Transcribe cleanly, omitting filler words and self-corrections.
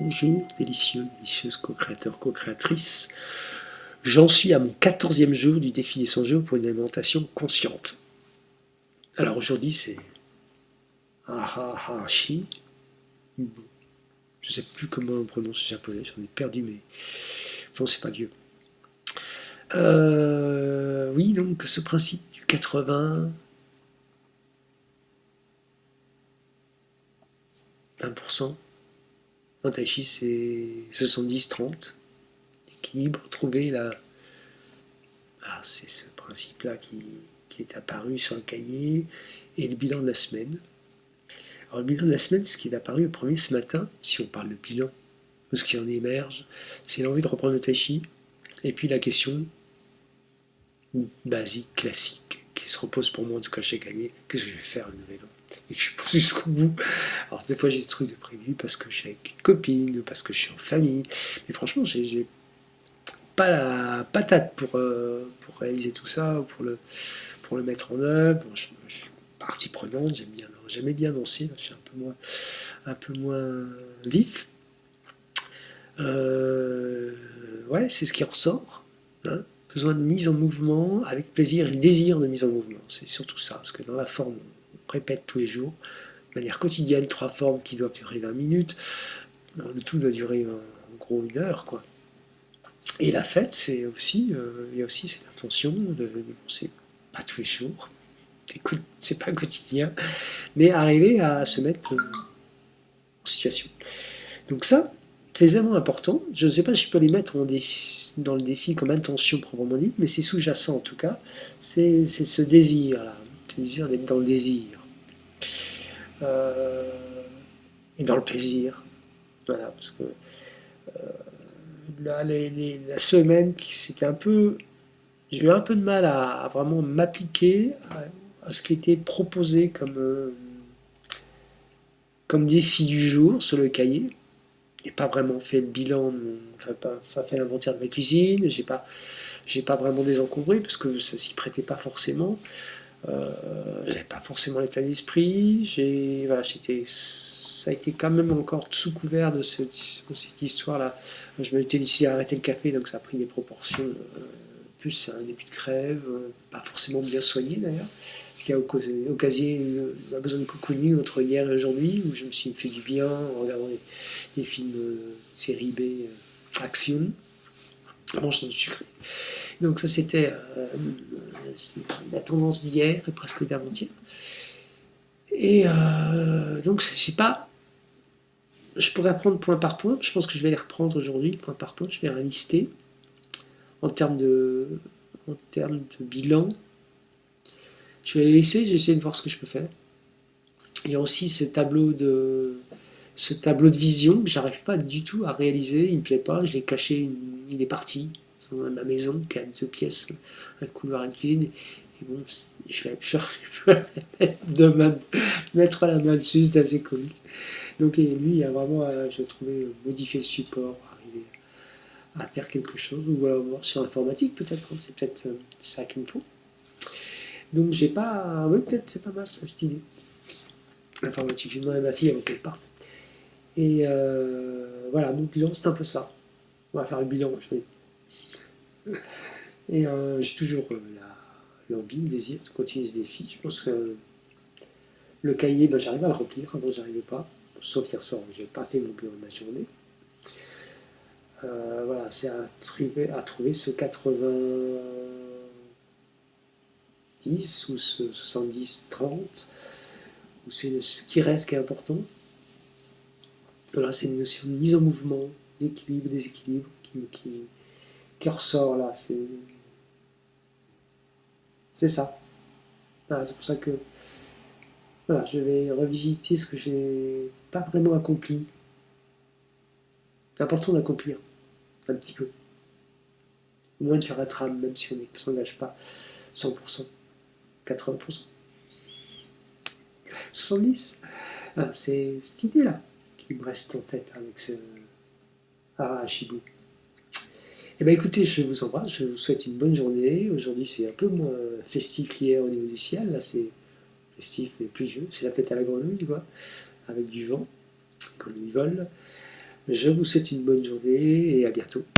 Bonjour, délicieux, délicieuse co-créateur, co-créatrice. J'en suis à mon 14e jour du défi des 100 jours pour une alimentation consciente. Alors aujourd'hui, c'est Ahahashi. Je ne sais plus comment on prononce le japonais, j'en ai perdu, mais non, c'est pas vieux. Oui, donc ce principe du 80, 1%. En tai chi, c'est 70-30. Équilibre, trouver la. Ah, c'est ce principe-là qui est apparu sur le cahier. Et le bilan de la semaine. Alors, le bilan de la semaine, ce qui est apparu au premier ce matin, si on parle de bilan, ou ce qui en émerge, c'est l'envie de reprendre le tai chi. Et puis la question basique, classique, qui se repose pour moi en tout cas chez Gagné, qu'est-ce que je vais faire le nouvel an? Et je suis pas jusqu'au bout. Alors des fois j'ai des trucs de prévu parce que je suis avec une copine, ou parce que je suis en famille. Mais franchement, j'ai pas la patate pour réaliser tout ça, ou pour le mettre en œuvre. Bon, je suis partie prenante, j'aimais bien danser, je suis un peu moins vif. Ouais, c'est ce qui ressort. Hein. Besoin de mise en mouvement, avec plaisir et le désir de mise en mouvement. C'est surtout ça, parce que dans la forme, on répète tous les jours, de manière quotidienne, 3 formes qui doivent durer 20 minutes. Le tout doit durer en gros 1 heure, quoi. Et la fête, c'est aussi, il y a aussi cette intention de c'est pas tous les jours, c'est pas quotidien, mais arriver à se mettre en situation. Donc ça, c'est vraiment important. Je ne sais pas si je peux les mettre dans le défi comme intention proprement dit, mais c'est sous-jacent en tout cas. C'est ce désir-là, ce désir d'être dans le désir. Euh, et dans le plaisir. Voilà, parce que là, la semaine, c'était un peu. J'ai eu un peu de mal à vraiment m'appliquer à ce qui était proposé comme défi du jour sur le cahier. J'ai pas vraiment fait le bilan, enfin pas fait l'inventaire de ma cuisine, j'ai pas vraiment désencombré parce que ça s'y prêtait pas forcément. J'avais pas forcément l'état d'esprit. Voilà, ça a été quand même encore sous couvert de cette histoire-là. Je m'étais décidé à arrêter le café, donc ça a pris des proportions. Plus c'est un début de crève, pas forcément bien soigné d'ailleurs, ce qui a occasionné un besoin de cocooning entre hier et aujourd'hui, où je me suis fait du bien en regardant les films série B, action, en mangeant du sucré. Donc ça c'était la tendance d'hier et presque d'avant-hier. Et donc je sais pas, je pourrais apprendre point par point, je pense que je vais les reprendre aujourd'hui, point par point, je vais les lister en termes de bilan. Je vais les laisser, j'essaie de voir ce que je peux faire. Il y a aussi ce tableau de vision que j'arrive pas du tout à réaliser, il me plaît pas, je l'ai caché, il est parti dans ma maison qui a 2 pièces, un couloir et une cuisine. Et bon, je vais mettre la main dessus, c'est assez comique. Donc lui, il a vraiment, je trouvais, modifier le support, arriver à faire quelque chose, ou alors voir sur l'informatique peut-être, hein, c'est peut-être ça qu'il me faut. Donc j'ai pas, oui peut-être c'est pas mal ça, cette idée. L'informatique, j'ai demandé à ma fille avant qu'elle parte. Et voilà, mon bilan c'est un peu ça. On va faire le bilan, je vais. Et j'ai toujours l'envie, le désir de continuer ce défi. Je pense que le cahier, ben, j'arrive à le remplir, avant j'arrivais pas. Sauf hier soir où j'ai pas fait mon bilan de la journée. Voilà, c'est à trouver ce 90 ou ce 70-30, où c'est ce qui reste qui est important. Voilà, c'est une notion de mise en mouvement, d'équilibre, déséquilibre qui ressort là. C'est ça. Voilà, c'est pour ça que voilà, je vais revisiter ce que j'ai pas vraiment accompli. C'est important d'accomplir un petit peu. Au moins de faire la trame, même si on ne s'engage pas 100%, 80%, 70%. Voilà, c'est cette idée-là qui me reste en tête avec ce Arahashibu. Eh bien écoutez, je vous embrasse, je vous souhaite une bonne journée. Aujourd'hui c'est un peu moins festif qu'hier au niveau du ciel, là c'est festif mais pluvieux, c'est la fête à la grenouille quoi, avec du vent, grenouille vole. Je vous souhaite une bonne journée et à bientôt.